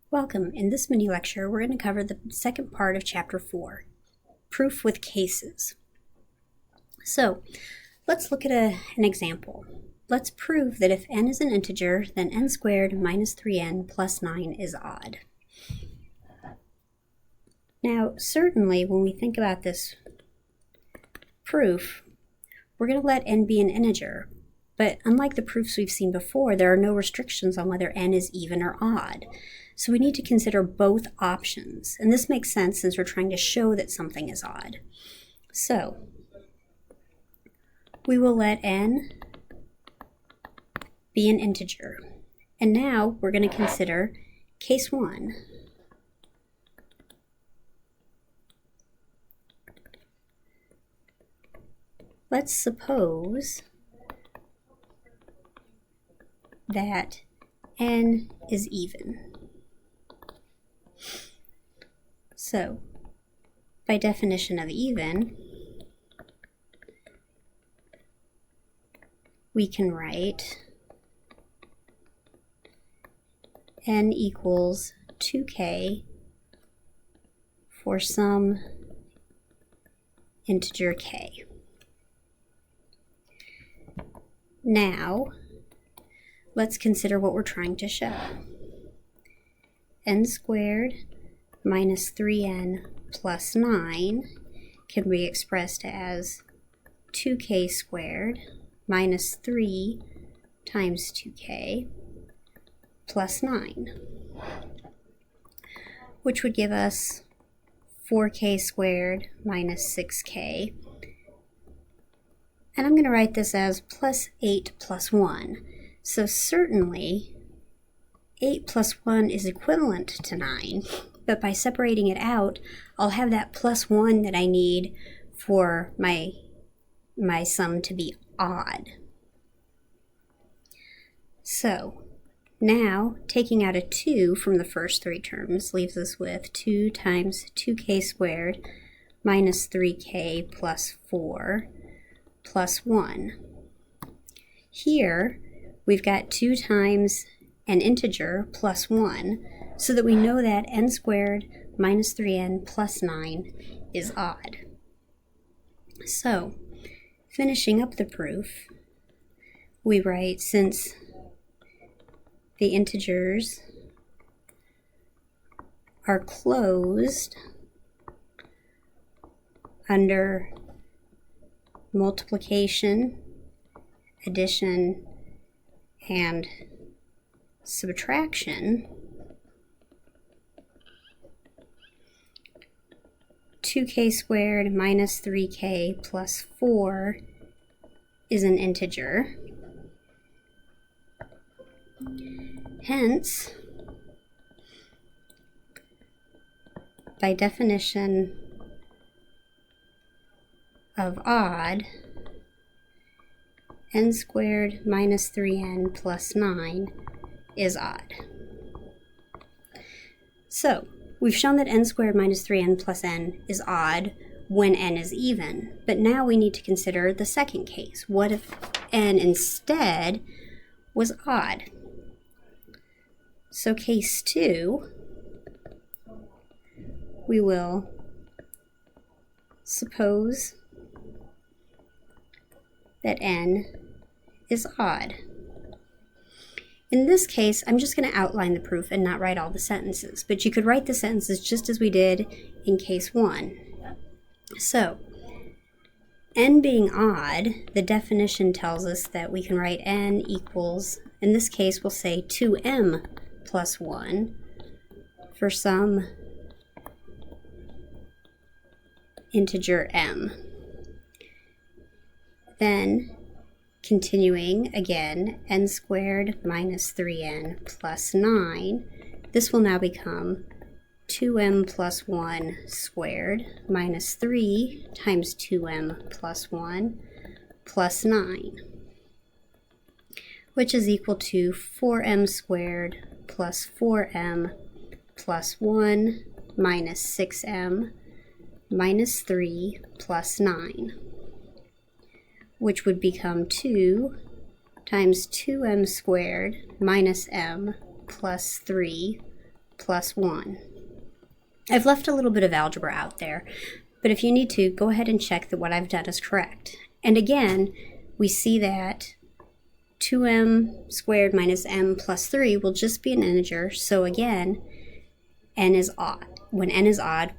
Welcome. In this mini lecture, we're going to cover the second part of Chapter 4, Proof with Cases. So, let's look at an example. Let's prove that if n is an integer, then n squared minus 3n plus 9 is odd. Now, certainly when we think about this proof, we're going to let n be an integer. But unlike the proofs we've seen before, there are no restrictions on whether n is even or odd. So we need to consider both options. And this makes sense since we're trying to show that something is odd. So we will let n be an integer. And now we're going to consider case 1. Let's suppose that n is even. So, by definition of even, we can write n equals 2k for some integer k. Now, let's consider what we're trying to show. N squared minus 3n plus 9 can be expressed as 2k squared minus 3 times 2k plus 9, which would give us 4k squared minus 6k. And I'm going to write this as plus 8 plus 1. So certainly 8 plus 1 is equivalent to 9, but by separating it out, I'll have that plus 1 that I need for my sum to be odd. So now, taking out a 2 from the first three terms leaves us with 2 times 2k squared minus 3k plus 4 plus 1. Here, we've got 2 times an integer plus 1, so that we know that n squared minus 3n plus 9 is odd. So, finishing up the proof, we write, since the integers are closed under multiplication, addition, and subtraction, 2k squared minus 3k plus 4 is an integer. Hence, by definition of odd, n squared minus 3n plus 9 is odd. So, we've shown that n squared minus 3n plus n is odd when n is even, but now we need to consider the second case. What if n instead was odd? So case 2, we will suppose that n is odd. In this case, I'm just going to outline the proof and not write all the sentences, but you could write the sentences just as we did in case 1. So, n being odd, the definition tells us that we can write n equals, in this case we'll say 2m plus 1 for some integer m. Then, continuing again, n squared minus 3n plus 9, this will now become 2m plus 1 squared minus 3 times 2m plus 1 plus 9, which is equal to 4m squared plus 4m plus 1 minus 6m minus 3 plus 9, which would become 2 times 2m squared minus m plus 3 plus 1. I've left a little bit of algebra out there, but if you need to, go ahead and check that what I've done is correct. And again, we see that 2m squared minus m plus 3 will just be an integer, so again, n is odd. When n is odd,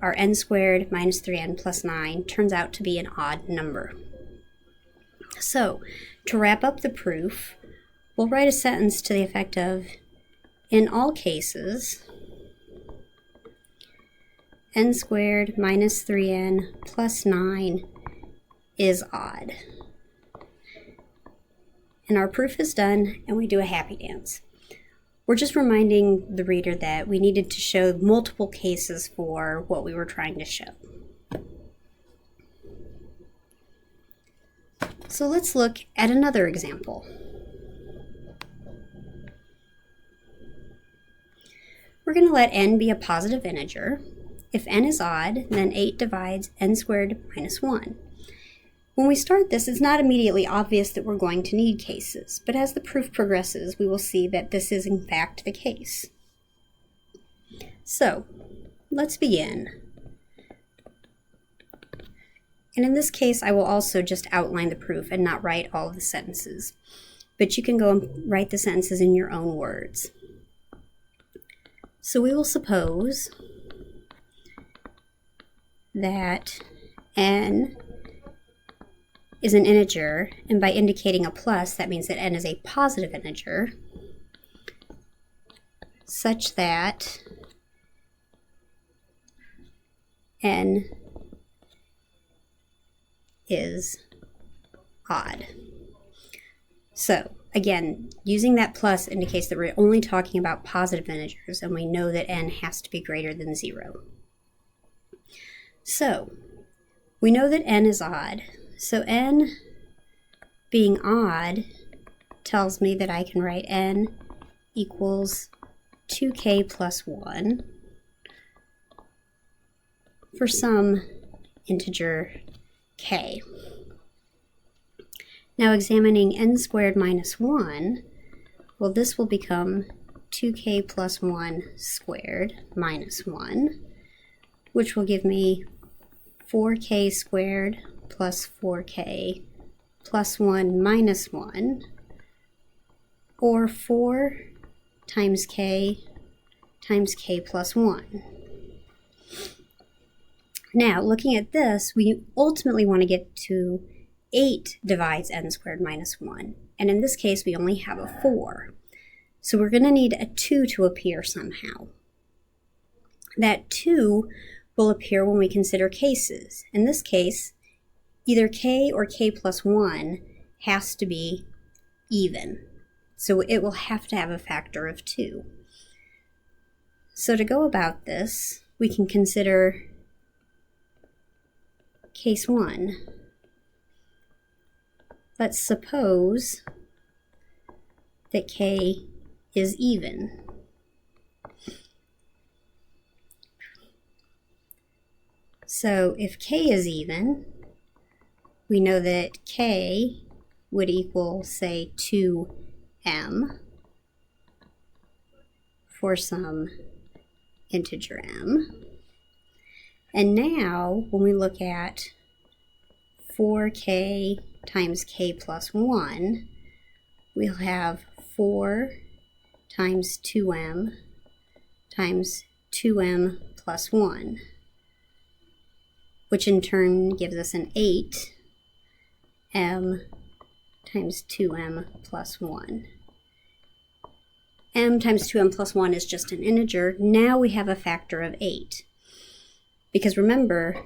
our n squared minus 3n plus 9 turns out to be an odd number. So, to wrap up the proof, we'll write a sentence to the effect of, in all cases, n squared minus 3n plus 9 is odd. And our proof is done, and we do a happy dance. We're just reminding the reader that we needed to show multiple cases for what we were trying to show. So let's look at another example. We're going to let n be a positive integer. If n is odd, then 8 divides n squared minus 1. When we start this, it's not immediately obvious that we're going to need cases, but as the proof progresses, we will see that this is in fact the case. So, let's begin. And in this case, I will also just outline the proof and not write all of the sentences, but you can go and write the sentences in your own words. So we will suppose that n is an integer, and by indicating a plus, that means that n is a positive integer, such that n is odd. So, again, using that plus indicates that we're only talking about positive integers, and we know that n has to be greater than 0. So, we know that n is odd. So n being odd tells me that I can write n equals 2k plus 1 for some integer k. Now examining n squared minus 1, well, this will become 2k plus 1 squared minus 1, which will give me 4k squared plus 4k plus 1 minus 1, or 4 times k plus 1. Now, looking at this, we ultimately want to get to 8 divides n squared minus 1, and in this case, we only have a 4. So we're going to need a 2 to appear somehow. That 2 will appear when we consider cases. In this case, either k or k plus 1 has to be even. So it will have to have a factor of 2. So to go about this, we can consider case 1. Let's suppose that k is even. So if k is even, we know that k would equal, say, 2m for some integer m. And now, when we look at 4k times k plus 1, we'll have 4 times 2m times 2m plus 1, which in turn gives us an 8m times 2m plus 1. M times 2m plus 1 is just an integer. Now we have a factor of 8. Because remember,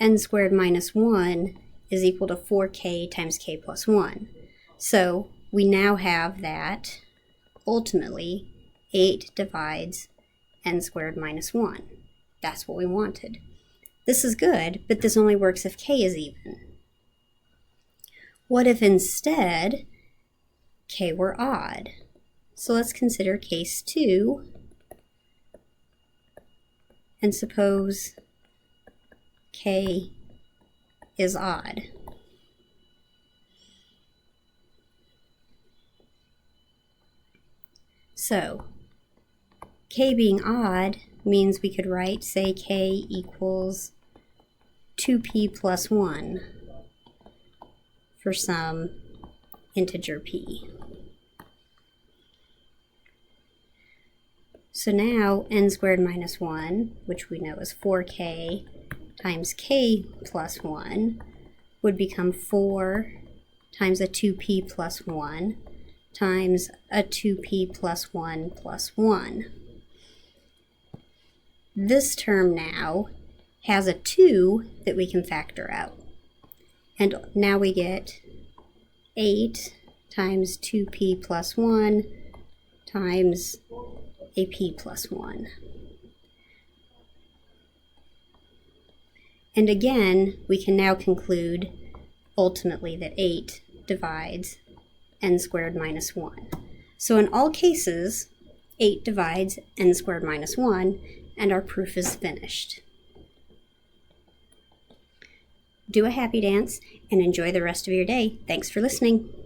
n squared minus 1 is equal to 4k times k plus 1. So we now have that, ultimately, 8 divides n squared minus 1. That's what we wanted. This is good, but this only works if k is even. What if instead k were odd? So let's consider case 2, and suppose k is odd. So k being odd means we could write, say, k equals 2p plus 1 for some integer p. So now n squared minus 1, which we know is 4k times k plus 1, would become 4 times a 2p plus 1 times a 2p plus 1 plus 1. This term now has a 2 that we can factor out. And now we get 8 times 2p plus 1 times a p plus 1. And again, we can now conclude ultimately that 8 divides n squared minus 1. So in all cases, 8 divides n squared minus 1, and our proof is finished. Do a happy dance and enjoy the rest of your day. Thanks for listening.